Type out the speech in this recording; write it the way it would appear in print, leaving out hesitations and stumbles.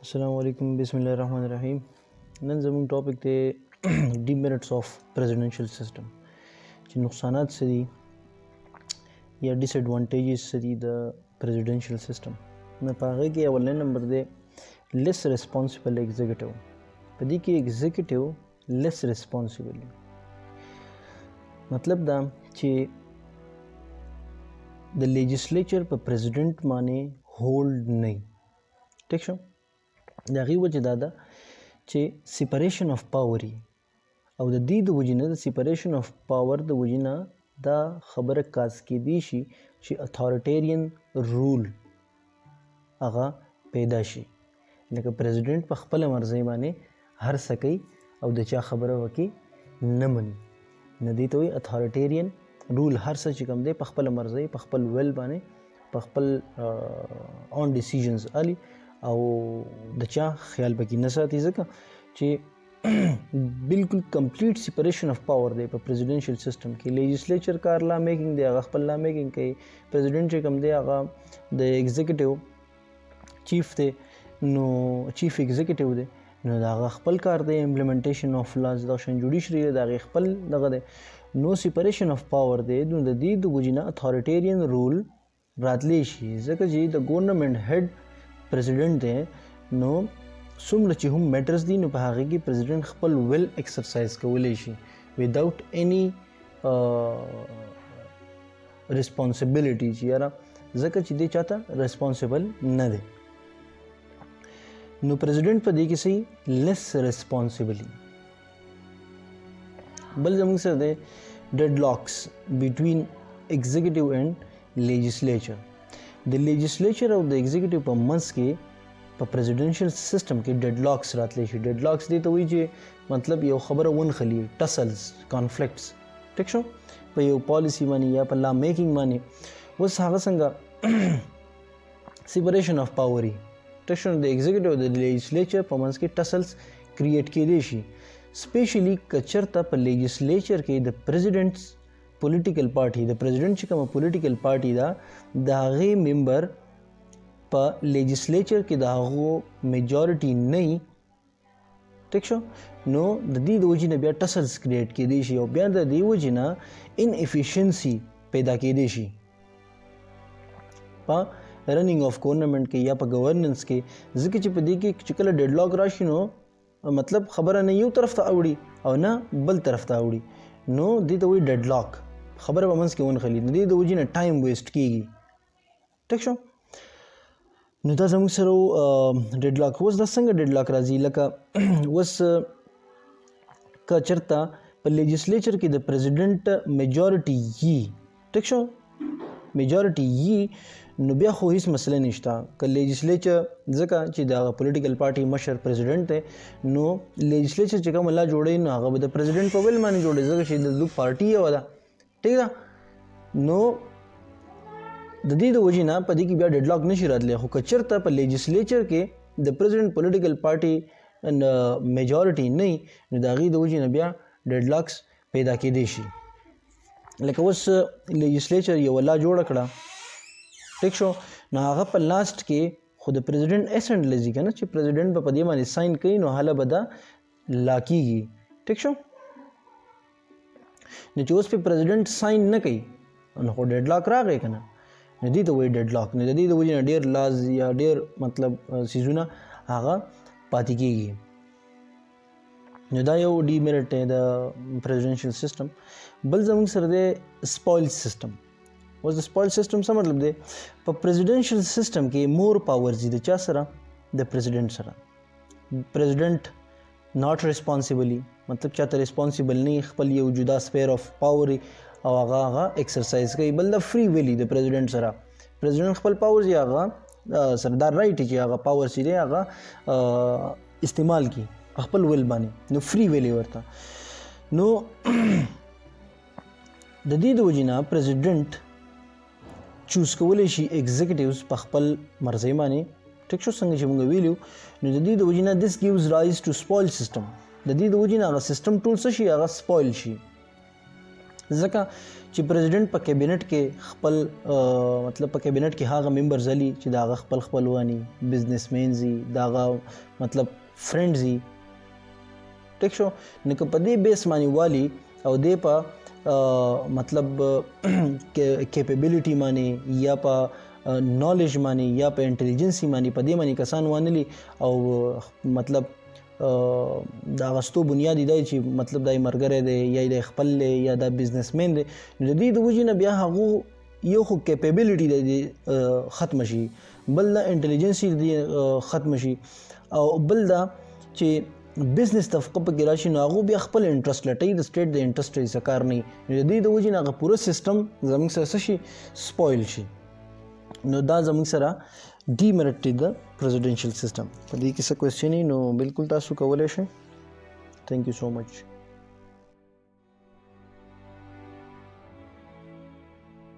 السلام علیکم بسم الله الرحمن الرحیم نن زموږ ټاپک دی ډیمریټس اف پریزیډنشل سیستم چې نقصانات څه دي یا ډیس ایڈوانټیجز څه دي د پریزیډنشل سیستم نو په هغې کې اولنی نمبر دی لیس ریسپانسبل ایگزیکټیو په دې کې ایگزیکټیو لیس ریسپانسبل مطلب دا چې د لیجسلیچر په پریزیډنټ باندې هولډ نه ټیک شو د هغې وجه دا ده چې سیپریشن آف پاور او د دې د وجې نه د سیپریشن آف پاور د وجې نه دا خبره کاز کېدی شي چې اتھارټیرین رول هغه پیدا شي لکه پریزیډنټ په خپله مرضۍ باندې هر څه کوي او د چا خبره وکړي نه مني نه دې ته وایي اتھارټیرین رول هر څه چې کوم دی په خپله مرضۍ په خپل ویل باندې په خپل آن ډیسیژنز علي او د چا خیال پکې نه ساتي ځکه چې بالکل کمپلیټ سیپریشن اف پاور دی په پریزیډنشل سیستم کې لیجسلیچر کار لا میکینګ دی هغه خپل لا میکینګ کوي پریزیډنټ چې کوم دی هغه د ایگزیکټیو چیف دی نو چیف ایگزیکټیو دی نو د هغه خپل کار دی امپلیمنټیشن اف لاز د شن جوډیشري د هغې خپل دغه دی نو سیپریشن اف پاور دی نو د دې د وجې نه اتھارټیرین رول راتلی شي ځکه چې د ګورنمنټ هیډ پریزیډنټ دی نو څومره چې هم میټرز دي نو په هغې کې پریزیډنټ خپل ویل ایکسرسایز کولی شي وداوټ اني ریسپانسبلټي چې یاره ځکه چې دی چاته ریسپانسبل نه دی نو پریزیډنټ په دې کې صحیح لیس ریسپانسبلی بل زموږ سره دی ډیډ لاکس بټوین ایگزیکټیو اینڈ لیجسلیچر د لیجسلیچر او د ایگزیکټیو په منځ کې په پریزیډنشل سیستم کې ډیډ لاکس راتلی شي ډیډ لاکس دې ته وایي چې مطلب یو خبره ونښلي ټسلز کانفلکټس ټیک شو په یو پالیسي باندې یا په لا میکینګ باندې اوس هغه څنګه سیپریشن اف پاور ټیک شو د ایگزیکټیو د لیجسلیچر په منځ کې ټسلز کریټ کېدی شي سپیشلی که چېرته په لیجسلیچر کې د پریزیډنټس پولیټیکل پارټي د پریزیډنټ چې کومه پولیټیکل پارټي ده د هغې ممبر په لیجسلیچر کې د هغو میجورټي نه وي ټیک شو نو د دې د وجې نه بیا ټسلز کریټ کېدی شي او بیا د دې وجې نه ان ایفیشنسي پیدا کېدی شي په رننګ آف ګورنمنټ کې یا په ګورننس کې ځکه چې په دې کې چې کله ډیډ لاک راشي نو مطلب خبره نه یو طرف ته اوړي او نه بل طرف ته اوړي نو دې ته وایي ډیډ لاک خبره په منځ کې ونښلي د دې د وجې نه ټایم ویسټ کېږي ټیک شو نو دا زموږ سره ډیډ لاک اوس دا څنګه ډیډ لاک راځي لکه اوس که چېرته په لیجسلیچر کې د پریزیډنټ میجورټي یي ټیک شو میجورټي یي نو بیا خو هیڅ مسله نشته که لیجسلیچر ځکه چې د هغه پولیټیکل پارټي مشر پریزیډنټ دی نو لیجسلیچر چې کوم لا جوړوي نو هغه به د پریزیډنټ په ویل باندې جوړوي ځکه چې د دوی پارټي یوه ده ټیک ده نو د دې د وجې نه په دې کې بیا ډیډ لاک نشي راتلی خو که چېرته په لیجسلیچر کې د پریزیډنټ پولیټیکل پارټي میجورټي نه وي نو د هغې د وجې نه بیا ډیډ لاکس پیدا کېدی شي لکه اوس لیجسلیچر یوه لا جوړه کړه ټیک شو نو هغه په لاسټ کې خو د پریزیډنټ اسنټ لځي که نه چې پریزیډنټ به په دې باندې ساین کوي نو هله به دا لا کېږي ټیک شو نو چې اوس پې پریزیډنټ ساین نه کوي نو خو ډیډ لاک راغی که نه نو دې ته وایي ډیډ لاک نو د دې د وجې نه ډېر لاز یا ډېر مطلب څیزونه هغه پاتې کېږي نو دا یو ډیمریټ دی د پریزیډنشل سیستم بل زموږ سره دی سپویل سیستم اوس د سپویل سیستم څه مطلب دی په پریزیډنشل سیستم کې مور پاورز دي د چا سره د پریزیډنټ سره پریزیډنټ ناٹ ریسپانسبلی مطلب چاته ریسپانسبل نه خپل یو جدا سپیر آف پاور او هغه ایکسرسایز کوي بل د فری ویلی د پریزیډنټ سره پریزیډنټ خپل پاورز یا هغه سره دا رایټ چې هغه پاور چې دی هغه استعمال کړي خپل ویل باندې نو فری ویلی ورته نو د دې د وجې نه پریزیډنټ چوز کولی شي ایگزیکټیوز په خپل مرضۍ باندې ټیک شو څنګه چې موږ ویلو نو د دې د وجې نه دس ګیوز رایز ټو سپویل سیستم د دې د وجې نه هغه سیستم ټول څه شي هغه سپویل شي ځکه چې پریزیډنټ په کابینټ کې خپل مطلب په کابینټ کې هغه ممبرز علي چې دا خپل خپلوانی بزنسمین زی دا مطلب فرند زی ټیک شو نو که په دې بیس باندې والی او دې په مطلب کیپیبلیټي باندې یا په نالج باندې یا په انټيليجنسي باندې په دې باندې کسان وانلی او مطلب دا غستو بنیادی دی چې مطلب دای مرګره دی یا د خپل یا د بزنسمن دی نو د دې د وجې نه بیا هغه یو خو کیپیبلیټي دی ختم شي بل د انټيليجنسي دی ختم شي او بل دا چې بزنس طبقه په کې راشي نو هغه بیا خپل انټرست لټي د سټیټ د انټرست یې کار نه د دې د وجې نه هغه پوره سیستم زموږ سره شي سپویل شي نو دا زموږ سره ډیمرټ دی د پریزیډنشل سیستم په دې کې څه کوېسچن نو بالکل تاسو کولای شئ تھینک یو سو مچ